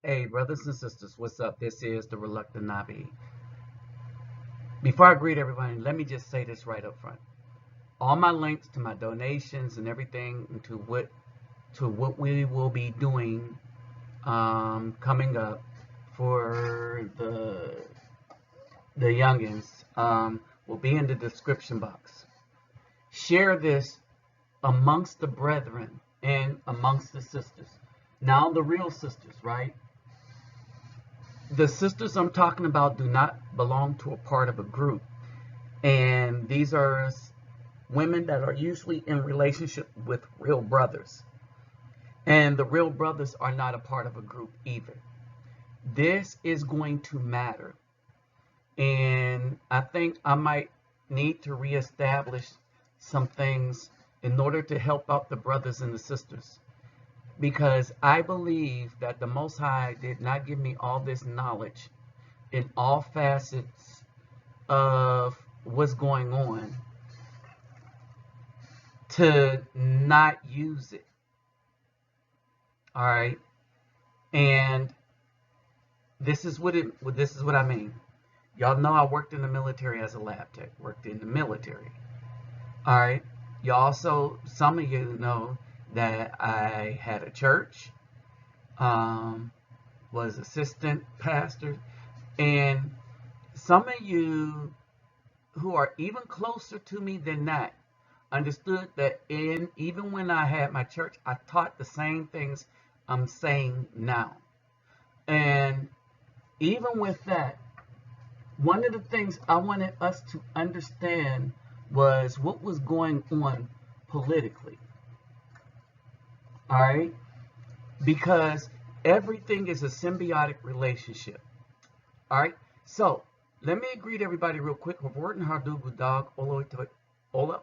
Hey, brothers and sisters, what's up? This is the Reluctant Nabi. Before I greet everybody, let me just say this right up front. All my links to my donations and everything to what we will be doing coming up for the youngins will be in the description box. Share this amongst the brethren and amongst the sisters. Now the real sisters, right? The sisters I'm talking about do not belong to a part of a group. And these are women that are usually in relationship with real brothers. And the real brothers are not a part of a group either. This is going to matter. And I think I might need to reestablish some things in order to help out the brothers and the sisters. Because I believe that the Most High did not give me all this knowledge in all facets of what's going on to not use it. All right, and this is what I mean. Y'all know I worked in the military as a lab tech. Worked in the military. All right. You also, some of you know that I had a church, was assistant pastor, and some of you who are even closer to me than that understood that even when I had my church, I taught the same things I'm saying now. And even with that, one of the things I wanted us to understand was what was going on politically. All right? Because everything is a symbiotic relationship. All right? So, let me greet everybody real quick. Reporting Hardugu Dog, Ola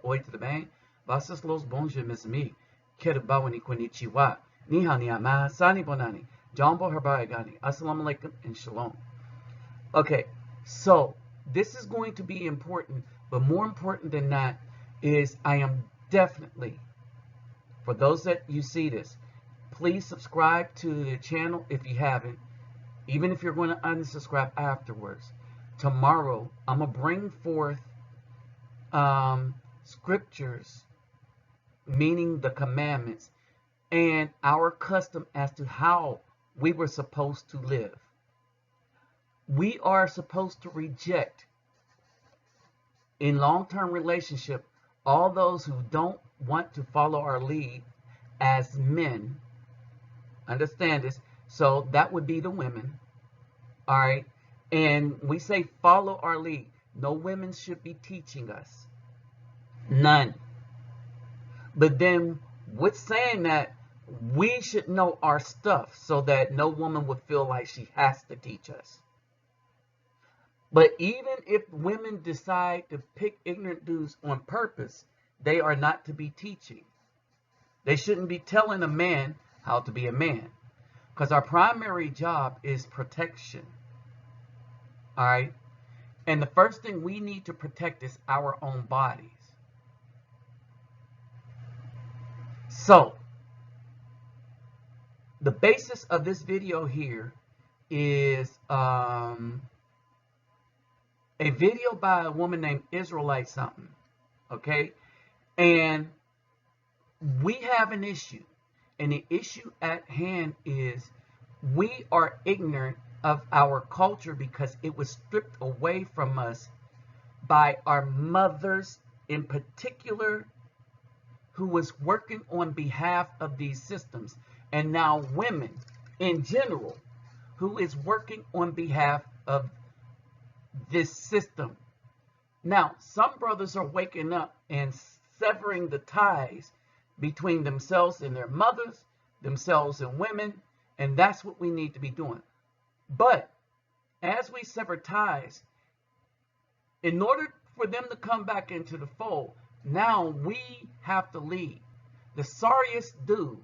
Oi to the Bang, Vasas Los Bonjour Miss Me, Kerubawani Konnichiwa, Niha Niama, Sani Bonani, Jumbo Herbayagani, Assalamu alaikum, and Shalom. Okay, so this is going to be important, but more important than that is I am definitely, for those that you see this, please subscribe to the channel if you haven't, even if you're going to unsubscribe afterwards. Tomorrow, I'm going to bring forth scriptures, meaning the commandments, and our custom as to how we were supposed to live. We are supposed to reject, in long-term relationship, all those who don't want to follow our lead as men. Understand this? So that would be the women. All right. And we say follow our lead. No women should be teaching us. None. But then with saying that, we should know our stuff so that no woman would feel like she has to teach us. But even if women decide to pick ignorant dudes on purpose, they are not to be teaching. They shouldn't be telling a man how to be a man. Because our primary job is protection. All right? And the first thing we need to protect is our own bodies. So, the basis of this video here is a video by a woman named Israelite something. Okay? And we have an issue. And the issue at hand is we are ignorant of our culture because it was stripped away from us by our mothers in particular, who was working on behalf of these systems, and now women in general who is working on behalf of this system. Now, some brothers are waking up and severing the ties between themselves and their mothers, themselves and women, and that's what we need to be doing. But as we sever ties, in order for them to come back into the fold, now we have to lead. The sorriest dude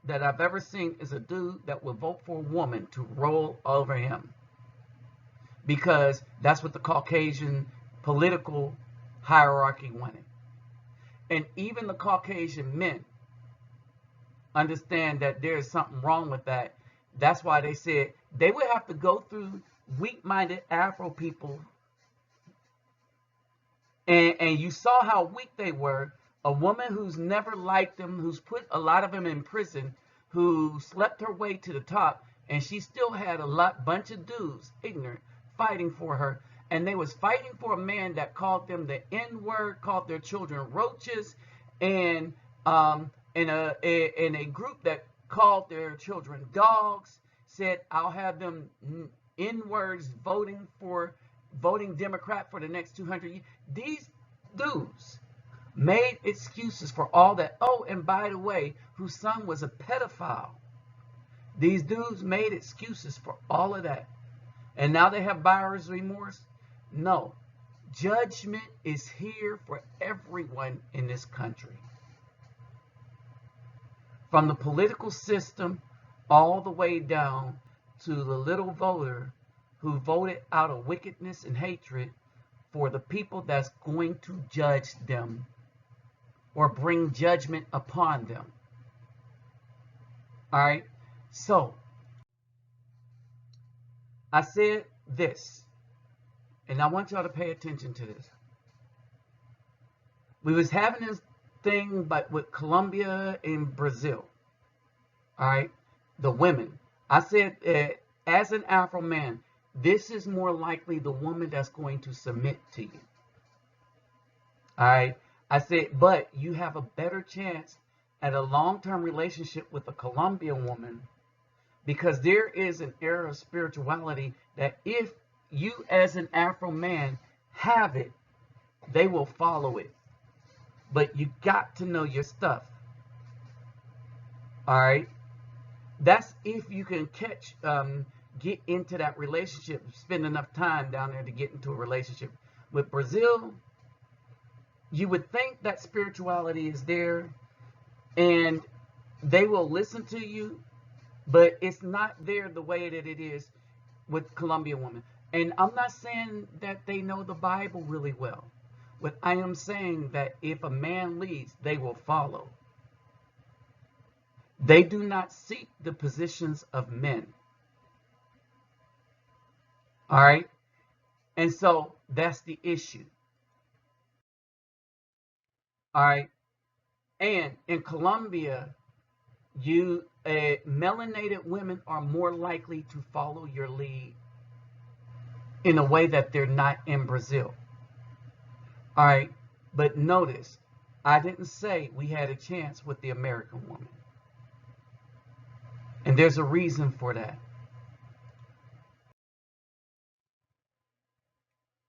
that I've ever seen is a dude that will vote for a woman to roll over him, because that's what the Caucasian political hierarchy wanted. And even the Caucasian men understand that there is something wrong with that, That's why they said they would have to go through weak-minded Afro people. And you saw how weak they were. A woman who's never liked them, who's put a lot of them in prison, who slept her way to the top, and she still had a bunch of dudes, ignorant, fighting for her. And they was fighting for a man that called them the N-word, called their children roaches, and in a group that called their children dogs, said, I'll have them N-words voting Democrat for the next 200 years. These dudes made excuses for all that. Oh, and by the way, whose son was a pedophile. These dudes made excuses for all of that. And now they have buyer's remorse? No. Judgment is here for everyone in this country. From the political system all the way down to the little voter who voted out of wickedness and hatred for the people that's going to judge them or bring judgment upon them. All right? So, I said this, and I want y'all to pay attention to this. We was having this thing but with Colombia and Brazil. All right? The women. I said, as an Afro man, this is more likely the woman that's going to submit to you. All right? I said, but you have a better chance at a long-term relationship with a Colombian woman, because there is an era of spirituality that if you as an Afro man have it, they will follow it. But you got to know your stuff. All right? That's if you can get into that relationship, spend enough time down there to get into a relationship. With Brazil, you would think that spirituality is there and they will listen to you, but it's not there the way that it is with Colombian women. And I'm not saying that they know the Bible really well. But I am saying that if a man leads, they will follow. They do not seek the positions of men. All right? And so that's the issue. All right? And in Colombia, melanated women are more likely to follow your lead in a way that they're not in Brazil. All right? But notice, I didn't say we had a chance with the American woman. And there's a reason for that.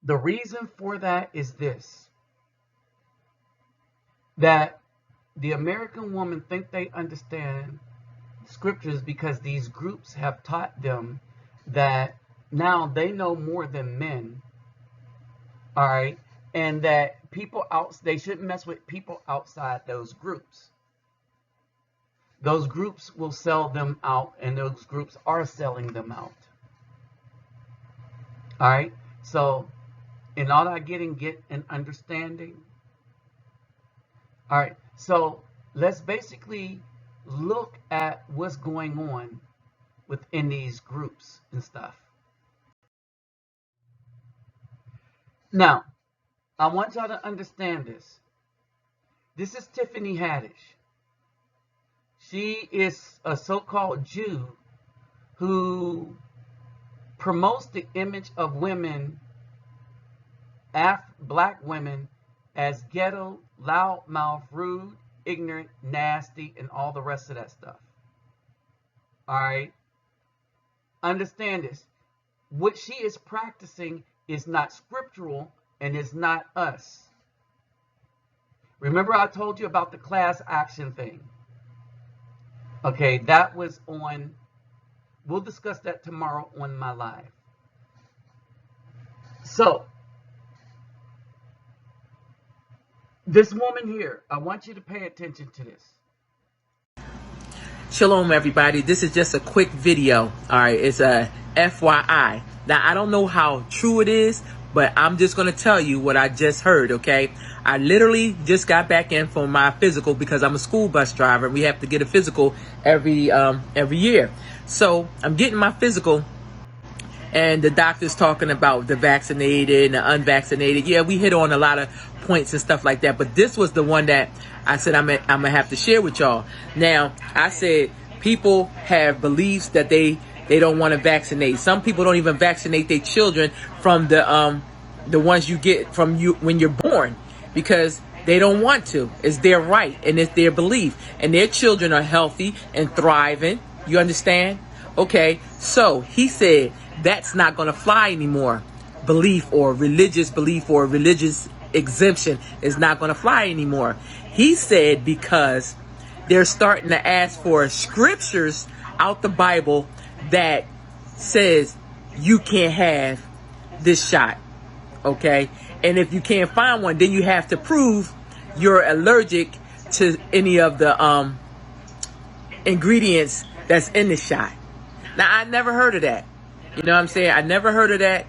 The reason for that is this. That the American woman think they understand scriptures because these groups have taught them that now they know more than men. All right? And that they shouldn't mess with people outside those groups. Those groups will sell them out, and those groups are selling them out. All right? So, in all that get an understanding. All right? So, let's basically look at what's going on within these groups and stuff. Now, I want y'all to understand this. This is Tiffany Haddish. She is a so-called Jew who promotes the image of women, black women, as ghetto, loudmouth, rude, ignorant, nasty, and all the rest of that stuff. All right? Understand this. What she is practicing is not scriptural and is not us. Remember I told you about the class action thing. Okay, that was on, we'll discuss that tomorrow on my live. So, this woman here, I want you to pay attention to this. Shalom, everybody. This is just a quick video. All right, it's a FYI. Now, I don't know how true it is, but I'm just going to tell you what I just heard, okay? I literally just got back in for my physical because I'm a school bus driver. We have to get a physical every year. So I'm getting my physical, and the doctor's talking about the vaccinated and the unvaccinated. Yeah, we hit on a lot of points and stuff like that, but this was the one that I said I'm gonna have to share with y'all. Now, I said people have beliefs that they don't want to vaccinate. Some people don't even vaccinate their children from the ones you get from you when you're born, because they don't want to. It's their right and it's their belief, and their children are healthy and thriving. You understand? Okay, so he said that's not going to fly anymore. Belief or religious exemption is not going to fly anymore. He said because they're starting to ask for scriptures out the Bible that says you can't have this shot. Okay, and if you can't find one, then you have to prove you're allergic to any of the ingredients that's in the shot. Now, I never heard of that. You know what I'm saying? I never heard of that.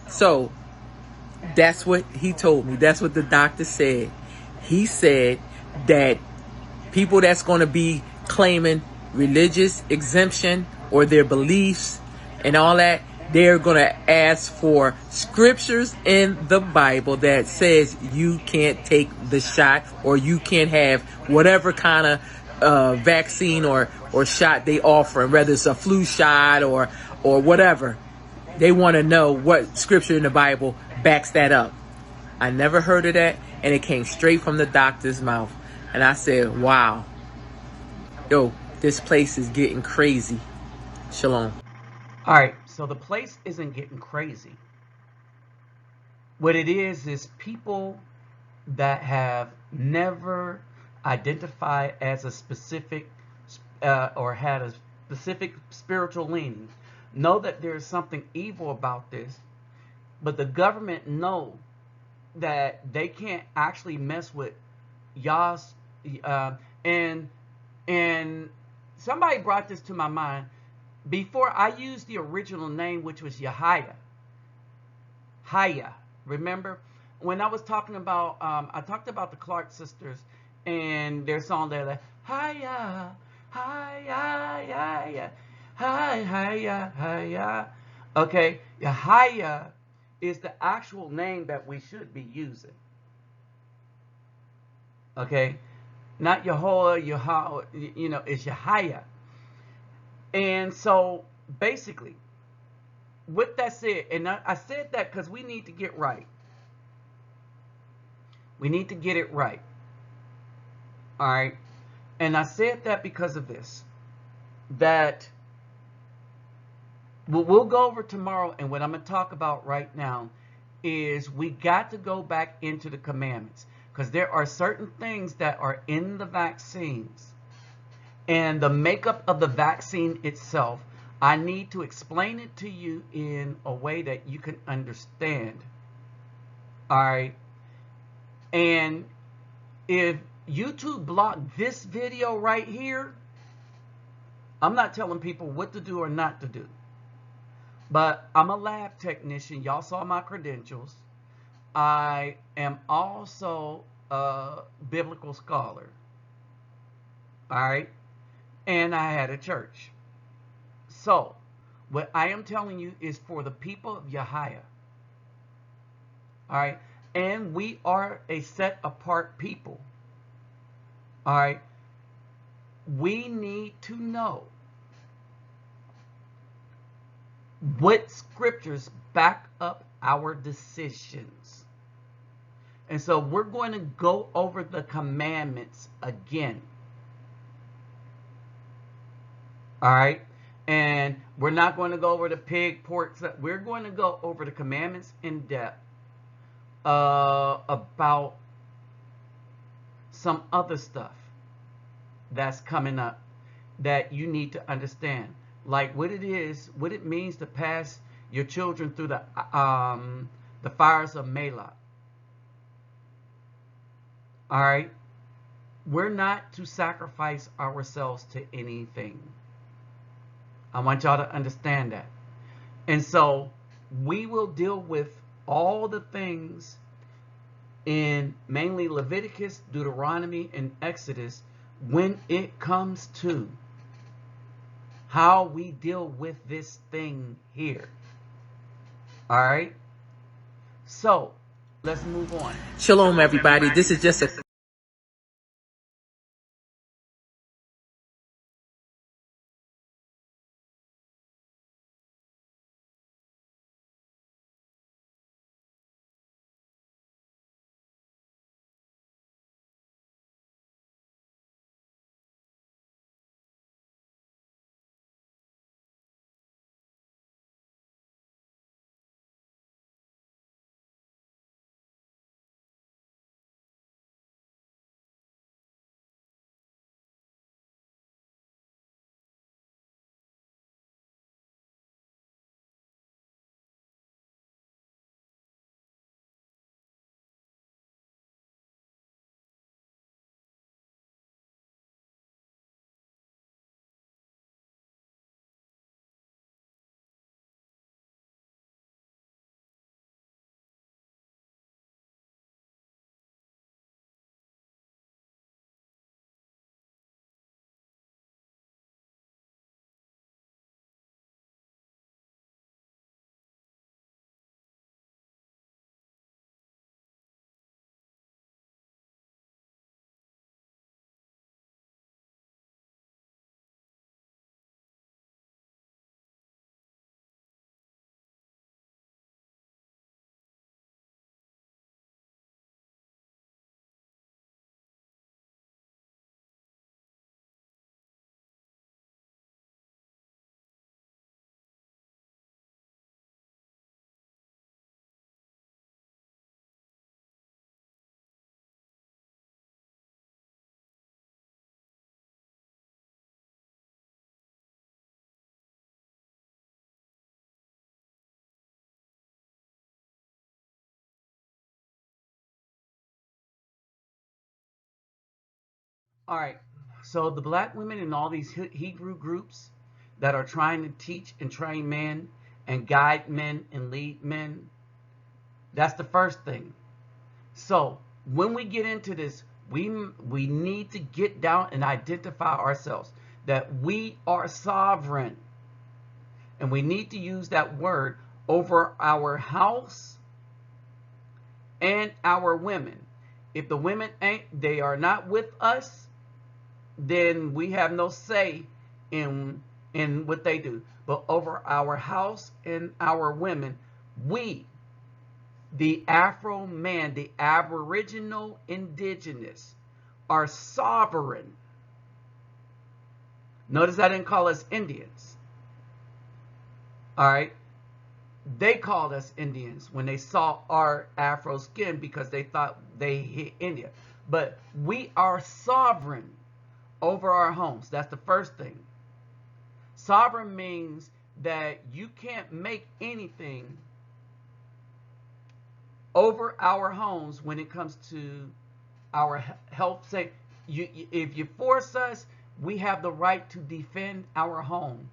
So that's what he told me. That's what the doctor said. He said that people that's going to be claiming religious exemption or their beliefs and all that, they're going to ask for scriptures in the Bible that says you can't take the shot, or you can't have whatever kind of vaccine or shot they offer, whether it's a flu shot or whatever. They want to know what scripture in the Bible backs that up. I never heard of that, and it came straight from the doctor's mouth. And I said, wow, yo, this place is getting crazy. Shalom. All right, so the place isn't getting crazy. What it is people that have never identified as a specific or had a specific spiritual leaning know that there's something evil about this, but the government know that they can't actually mess with Yah's and somebody brought this to my mind before I used the original name, which was Yahaya Higher. Remember when I was talking about I talked about the Clark sisters and their song there, like Higher, Higher, Higher, Higher, Higher. Okay, Yahaya is the actual name that we should be using. Okay, not Yahweh, you know, it's Yahaya. And so basically, with that said, and I said that because we need to get right. We need to get it right. All right. And I said that because of this. That we'll go over tomorrow, and what I'm going to talk about right now is we got to go back into the commandments, because there are certain things that are in the vaccines and the makeup of the vaccine itself. I need to explain it to you in a way that you can understand. All right. And if YouTube blocked this video right here, I'm not telling people what to do or not to do. But I'm a lab technician. Y'all saw my credentials. I am also a biblical scholar. All right. And I had a church. So, what I am telling you is for the people of Yahaya. All right. And we are a set apart people. All right. We need to know what scriptures back up our decisions. And so we're going to go over the commandments again. All right. And we're not going to go over the pig, pork. We're going to go over the commandments in depth about some other stuff that's coming up that you need to understand. Like what it is, what it means to pass your children through the fires of Malach. All right. We're not to sacrifice ourselves to anything. I want y'all to understand that. And so we will deal with all the things in mainly Leviticus, Deuteronomy, and Exodus when it comes to how we deal with this thing here. All right? So, let's move on. Shalom, everybody. This is just a All right. So the black women in all these Hebrew groups that are trying to teach and train men and guide men and lead men, that's the first thing. So when we get into this, we need to get down and identify ourselves that we are sovereign, and we need to use that word over our house and our women. If the women they are not with us, then we have no say in what they do. But over our house and our women, we, the Afro man, the Aboriginal indigenous, are sovereign. Notice I didn't call us Indians. All right. They called us Indians when they saw our Afro skin because they thought they hit India. But we are sovereign over our homes. That's the first thing. Sovereign means that you can't make anything over our homes when it comes to our health. Say, if you force us, we have the right to defend our home,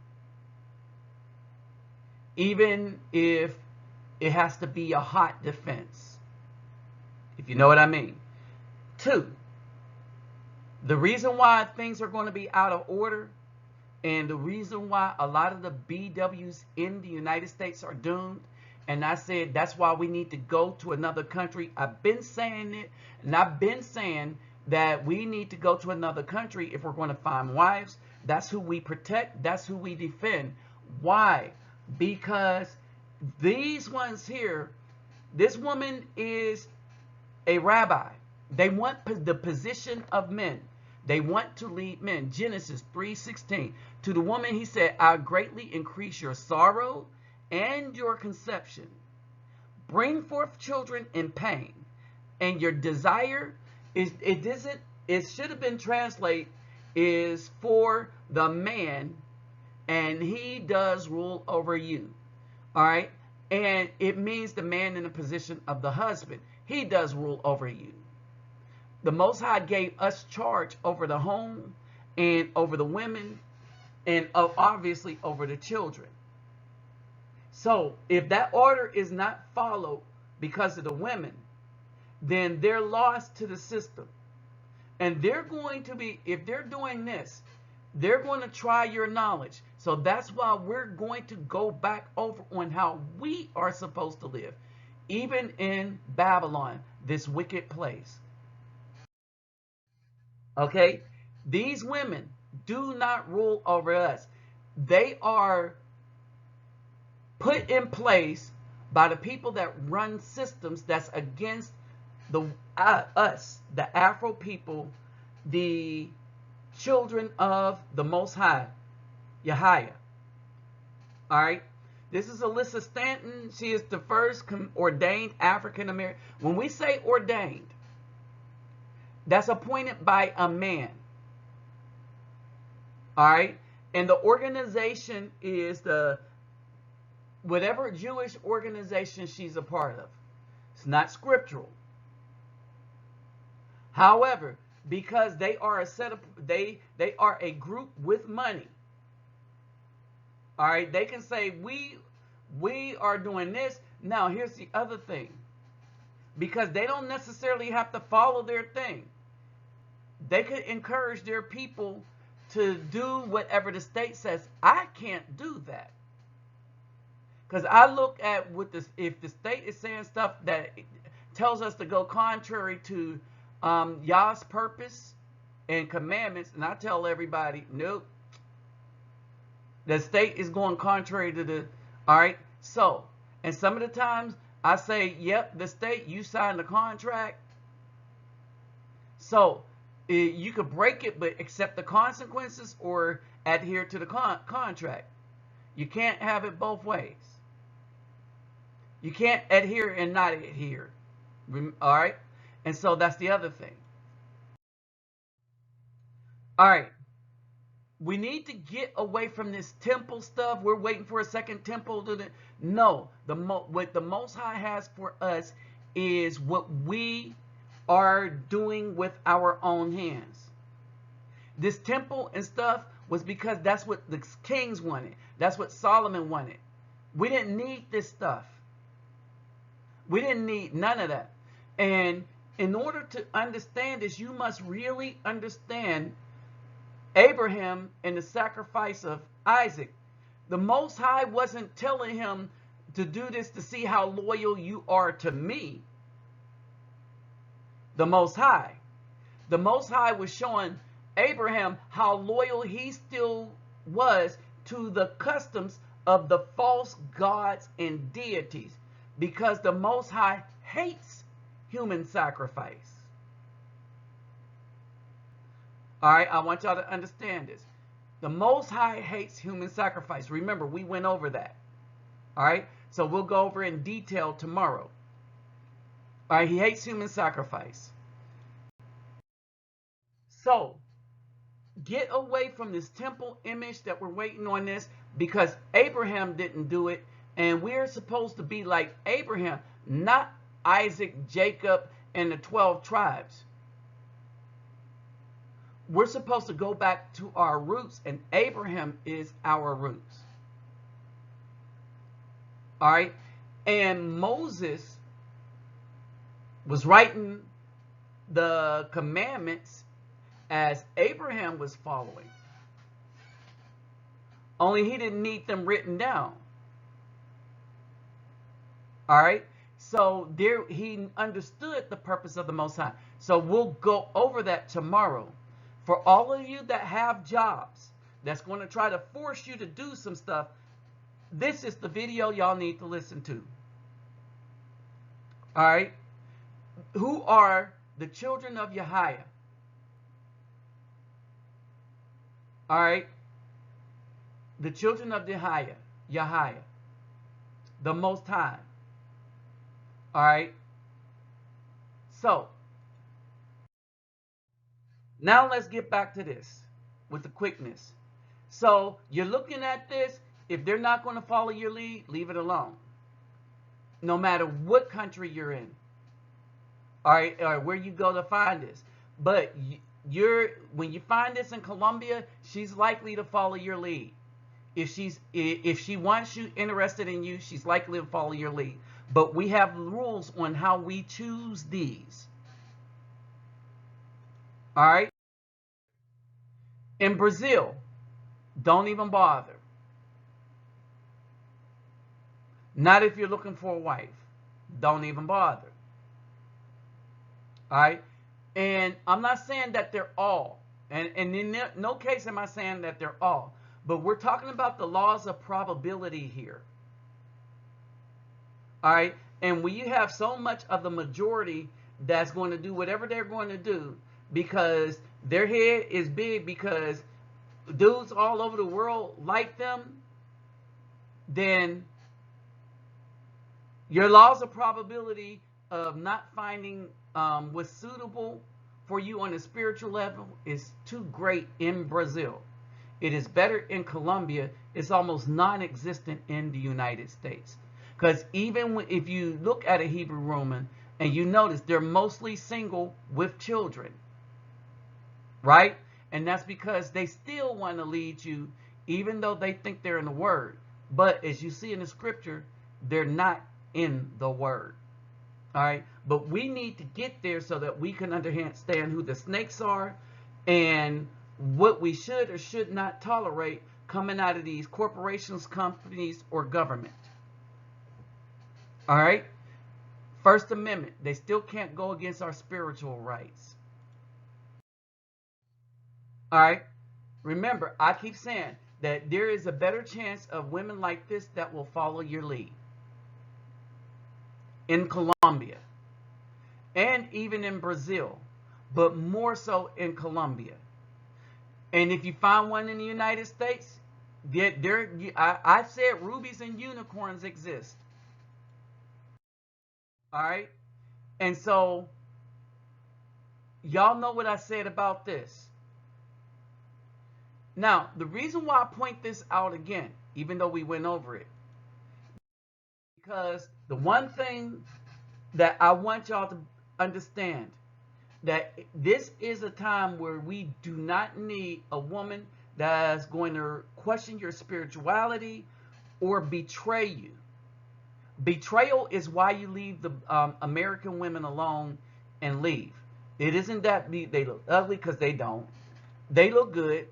even if it has to be a hot defense, if you know what I mean. Two, the reason why things are going to be out of order and the reason why a lot of the BWs in the United States are doomed, and I said that's why we need to go to another country. I've been saying it, and I've been saying that we need to go to another country if we're going to find wives. That's who we protect. That's who we defend. Why? Because these ones here, this woman is a rabbi. They want the position of men. They want to lead men. Genesis 3:16. To the woman he said, I greatly increase your sorrow and your conception. Bring forth children in pain. And your desire it should have been translated is for the man, and he does rule over you. All right? And it means the man in the position of the husband. He does rule over you. The Most High gave us charge over the home and over the women and obviously over the children. So if that order is not followed because of the women, then they're lost to the system. And they're going to be, if they're doing this, they're going to try your knowledge. So that's why we're going to go back over on how we are supposed to live, even in Babylon, this wicked place. Okay? These women do not rule over us. They are put in place by the people that run systems that's against the us, the Afro people, the children of the Most High, Yahaya. All right? This is Alyssa Stanton. She is the first ordained African American. When we say ordained, that's appointed by a man. All right? And the organization is the whatever Jewish organization she's a part of. It's not scriptural. However, because they are a set of they are a group with money. All right, they can say we are doing this. Now, here's the other thing. Because they don't necessarily have to follow their thing. They could encourage their people to do whatever the state says. I can't do that. Because I look at what this, if the state is saying stuff that tells us to go contrary to Yah's purpose and commandments, and I tell everybody, nope. The state is going contrary to the, all right? So, and some of the times I say, yep, the state, you signed the contract. So, you could break it, but accept the consequences or adhere to the contract. You can't have it both ways. You can't adhere and not adhere. All right? And so that's the other thing. All right. We need to get away from this temple stuff. We're waiting for a second temple. No. What the Most High has for us is what we are doing with our own hands. This temple and stuff was because that's what the kings wanted. That's what Solomon wanted. We didn't need this stuff. We didn't need none of that. And in order to understand this, you must really understand Abraham and the sacrifice of Isaac. The Most High wasn't telling him to do this to see how loyal you are to me. The Most High. The Most High was showing Abraham how loyal he still was to the customs of the false gods and deities, because the Most High hates human sacrifice. All right, I want y'all to understand this. The Most High hates human sacrifice. Remember, we went over that. All right, so we'll go over in detail tomorrow. All right, he hates human sacrifice. So, get away from this temple image that we're waiting on this, because Abraham didn't do it, and we're supposed to be like Abraham, not Isaac, Jacob, and the 12 tribes. We're supposed to go back to our roots, and Abraham is our roots. All right? And Moses was writing the commandments as Abraham was following. Only he didn't need them written down. All right? So there, he understood the purpose of the Most High. So we'll go over that tomorrow. For all of you that have jobs that's going to try to force you to do some stuff, this is the video y'all need to listen to. All right? Who are the children of Yahaya? All right? The children of Yahaya, the Most High. All right? So, now let's get back to this with the quickness. So, you're looking at this. If they're not going to follow your lead, leave it alone. No matter what country you're in. All right, or where you go to find this. But when you find this in Colombia, she's likely to follow your lead. If she wants you, interested in you, she's likely to follow your lead. But we have rules on how we choose these. All right? In Brazil, don't even bother. Not if you're looking for a wife. Don't even bother. All right? And I'm not saying that they're all. And in no case am I saying that they're all. But we're talking about the laws of probability here. All right? And when you have so much of the majority that's going to do whatever they're going to do because their head is big because dudes all over the world like them, then your laws of probability of not finding what's suitable for you on a spiritual level is too great in Brazil. It is better in Colombia. It's almost non-existent in the United States. Because even if you look at a Hebrew woman and you notice they're mostly single with children, right? And that's because they still want to lead you even though they think they're in the Word. But as you see in the scripture, they're not in the Word. All right? But we need to get there so that we can understand who the snakes are and what we should or should not tolerate coming out of these corporations, companies, or government. All right? First Amendment, they still can't go against our spiritual rights. All right? Remember, I keep saying that there is a better chance of women like this that will follow your lead. In Colombia, and even in Brazil, but more so in Colombia. And if you find one in the United States, I said rubies and unicorns exist. All right? And so, y'all know what I said about this. Now, the reason why I point this out again, even though we went over it, because the one thing that I want y'all to understand, that this is a time where we do not need a woman that's going to question your spirituality or betray you. Betrayal is why you leave the American women alone and leave. It isn't that they look ugly, because they don't. They look good,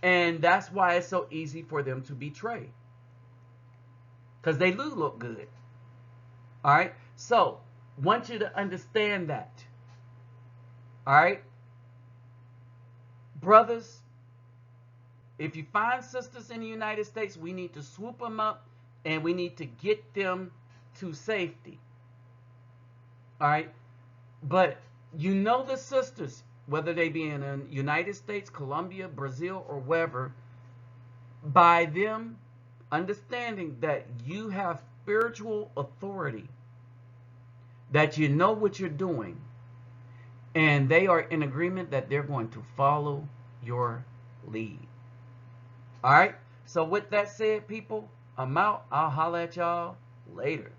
and that's why it's so easy for them to betray, because they do look good. All right? So, want you to understand that. All right? Brothers, if you find sisters in the United States, we need to swoop them up and we need to get them to safety. All right? But you know the sisters, whether they be in the United States, Colombia, Brazil, or wherever, by them understanding that you have spiritual authority, that you know what you're doing, and they are in agreement that they're going to follow your lead. All right? So with that said, people, I'm out. I'll holler at y'all later.